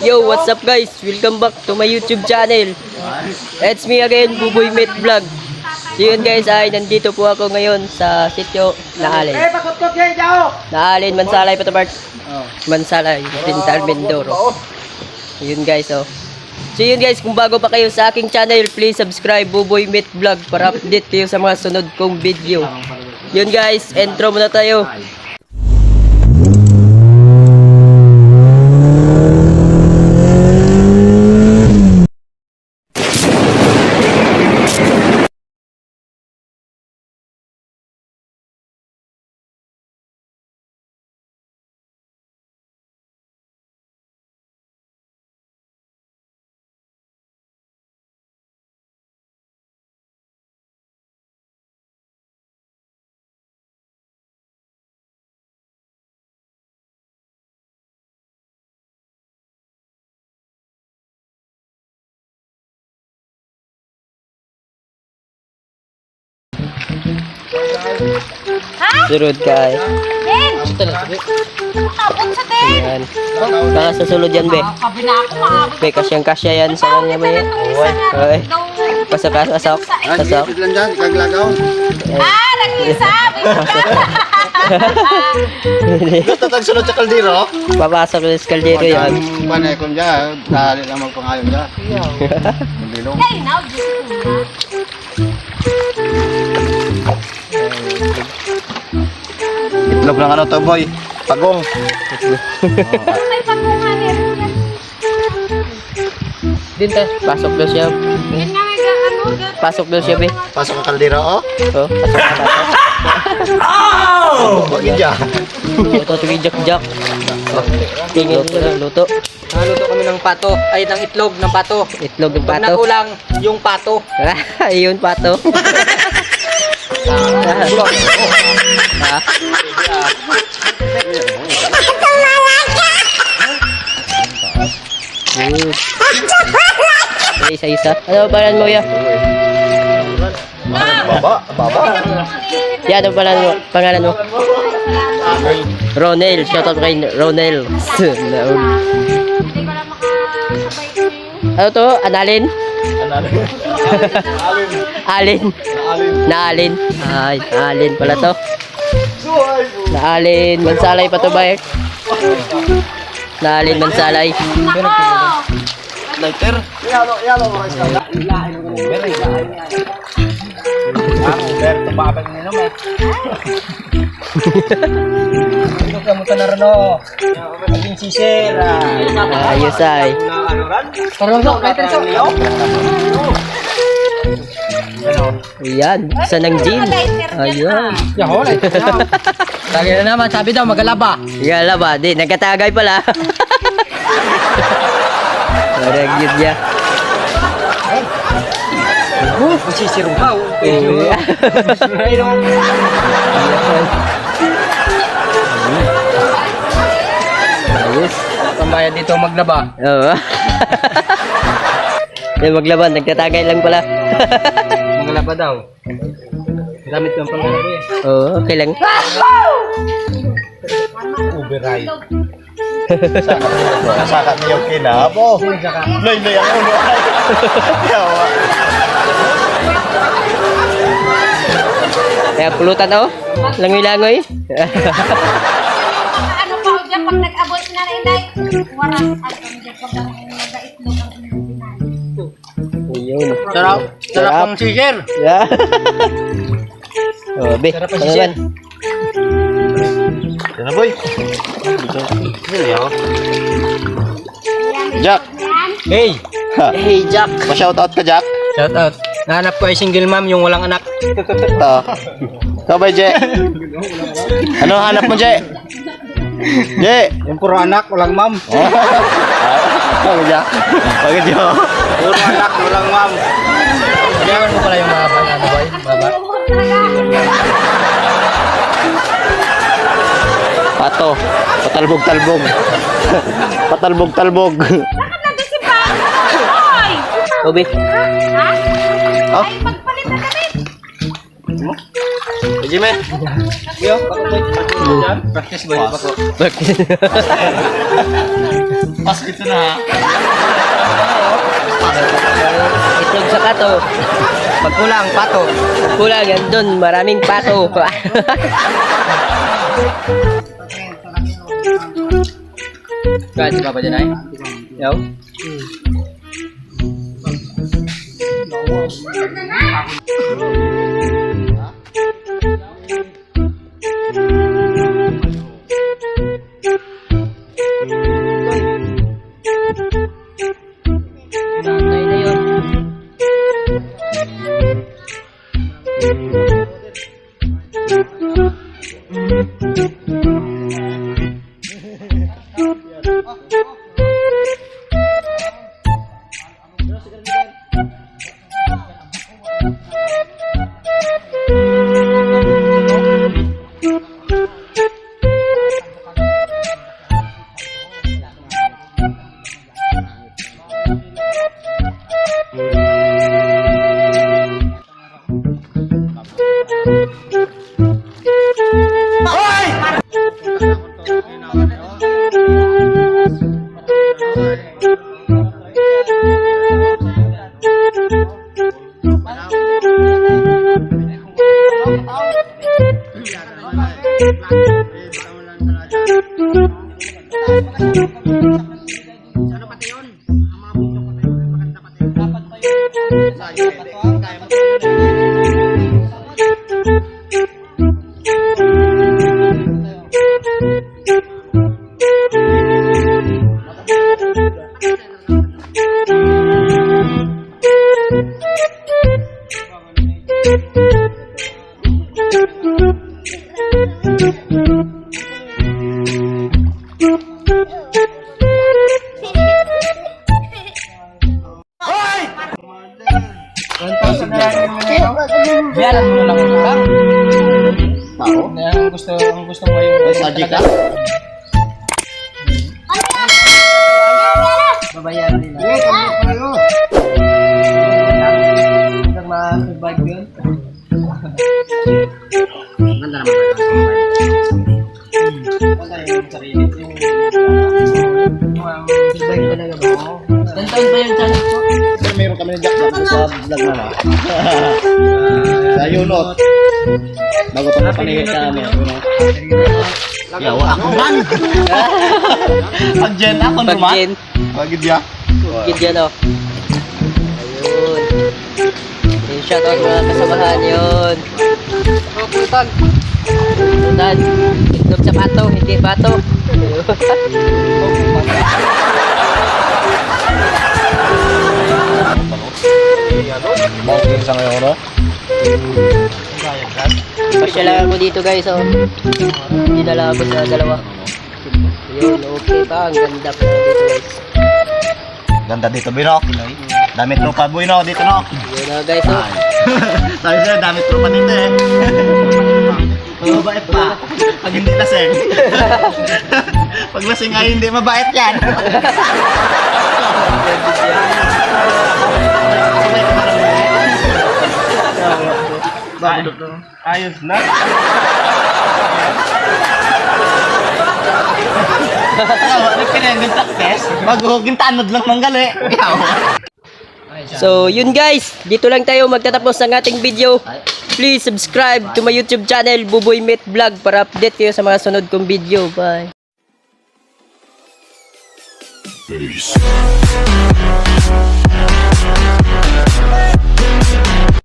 Yo, what's up guys? Welcome back to my YouTube channel. It's me again, Buboy Meat Vlog. So yun guys, ay nandito po ako ngayon sa sitio Naalin. Naalin, Mansalay Patapart. Mansalay, Tintal, Mindoro. Yun guys, oh. So yun guys, kung bago pa kayo sa aking channel, please subscribe Buboy Meat Vlog para update kayo sa mga sunod kong video. Yun guys, intro muna tayo. Ha? Surod ka ay. Ben! Abot sa Ben! Yan. Baka sa sulod yan, be. Sabi na ako, maabot. Be, kasyang-kasya yan sa kanya, be. Oy. Pasok. Pasok lang dyan, kaglagaw. Ah, nag-isa! Gusto tagsunod sa kaldero? Papasok sa kaldero yan. Panay ko dyan, dahil lang magpangayon dyan. Kaldero. Hey, now, just Itlog ng ano to, boy? Pagong. may pagungan eh. Din ta. Pasok daw siya. Yan nga may ano. Pasok daw siya, be. Pasok ang kaldero, oh. Oh, pasok. Wag yun dyan. Luto, jak. Tingin ko na luto. Naluto kami ng pato, ay ng itlog ng pato. Itlog ng Pag pato. nakulang yung pato. Ayun, pato. Ha? Isa. Ano ba pangalan mo, ya? Baba. Yan, ano pangalan mo? Ronel. Shoutout kay Ronel. Ano to? Analin? Alin. Naalin. Ay, Naalin pala to. Naalin. Mansalay pa to ba eh? Naalin, Mansalay. Lighter. Kamusta na rin o? Maging sisir. Ayos ay. Ayan, isa ng gin. Ayan. Yaho, Tali na naman, sabi daw, magalaba. Gala ba? Di, nagkatagay pala. Parang yun niya. Magsisir ka. Ayos. Pambayad dito maglaba. Oo. Di, maglaban, nagtatagay lang pala. Magalaba daw. Gamit ng pangalaba eh. Oo, okay lang. Uberay. Nasakat niyo kinabo. Nay, ako no. Yawa. Kaya pulutan oh. Langoy-langoy. Ano pa o dyan, pag nag-abot na na inday, waras at ang dyan, pag nag-itlog ang inday. Ayun. Sarap ang sisir. Yeah. Oh, be. Sarap ang Ano sisir. naman? Yan na, boy. Jack. Hey! Hey, Jack. Pa-shoutout ka, Jack. Shout out. Nahanap ko ay single mom, yung walang anak. Ito. Ikaw ba, Je? Ano hanap mo, Je? Je! Yung puro anak, walang mom. Bakit, Jack? Bakit, Jo? Puro anak, walang mom. Kailangan mo pala yung mga ano boy? Baba. Pato. Patalbog-talbog. Patalbog-talbog. Bakit nandun si Pao? Hoy! Oh, be. Ha? Oh. Ay, magpalit na damit. Jimmy. Yo, bako boy. Practice boy, bako. Pas ito na ha. Itlog sa pato. Pag kulang, pato. Kulang yan dun, maraming pato. Kaya si Papa dyan ay? Yaw? Nanay na yun. Bayaran mo na lang yung lang. Tao? Ang gusto mo yung... Magic ka? Babayaran nila. Hanggang ma-survive yun. Ganda naman ba? Ganda yung sarili. Survive talaga ba? Ilan taon ba yung channel ko? Pero meron kami ng jack sa vlog na. Sa Yunot. Bago pa napanihit ka namin. Yawa ako man! Pag-gen ako naman. Pag-gen. Pag-gen. Gid yan o. Ayun. Yung shoutout mga kasamahan yun. Putag. Putag. Itlog sa pato, hindi pato. Bangking sa ngayon, no? Pasya lang ako dito guys oh. Dinala ako sa dalawa. Ayun, okay pa. Ang ganda pa dito guys. Ganda dito, Bino. Dami tropa, Bino, dito, no? Yun na guys oh. Sabi sa'yo, dami tropa dito, eh. Mabait pa. Pag hindi lasing. Pag lasing ay hindi, mabait yan. Ayos na. Ano pinag-gintak test? Mag-gintanod lang manggali. So yun guys, dito lang tayo magtatapos ng ating video. Please subscribe to my YouTube channel Buboy Met Vlog para update kayo sa mga sunod kong video. Bye. Peace.